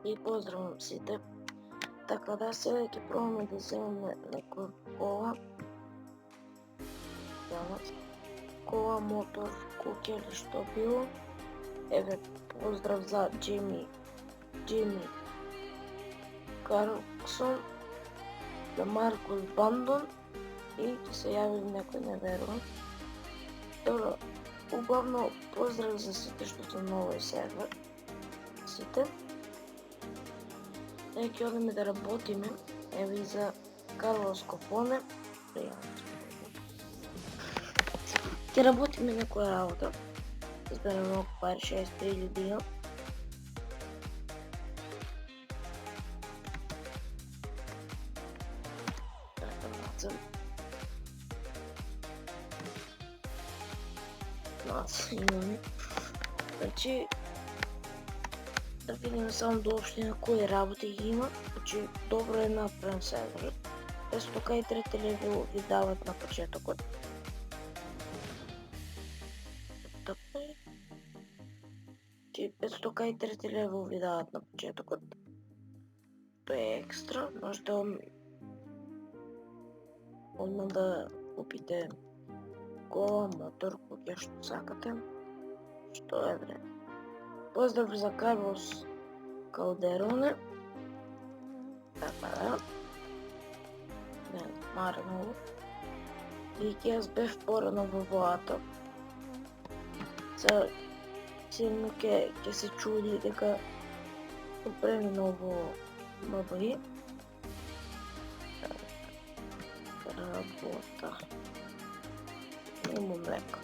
И поздравам сите. Така да, сега ќе пробаме да вземем некоја кола. Кола, мотор, куќа или што било. Еве, поздрав за Джими Карлсон, за Маркус Бандон и ќе се јави некој, не верувам. Добро, углавно поздрав за сите што се на овој сервер. Сите. Ќе одиме да работиме, еве и за Карлос Кофоне. Ќе работиме некоја работа. Изберем многу пари, 63.000. Имаме. Значи, да видим само до општина кои работи ги има. Значи, добро е направен сервер. 503 левел ви дават на почетокот. Значи, 503 левел ви дават на почетокот. Тоа е екстра. Можете одма да купите кола, мотор, куќа, што сакате. Што е вредно. Поздрав за Карлос Калдероне. Така да. Не, наравно. И ќе јас бев порано во владата. Сега сигурно ќе се чуди дека преминал во МБИ. Работа. Нема млека.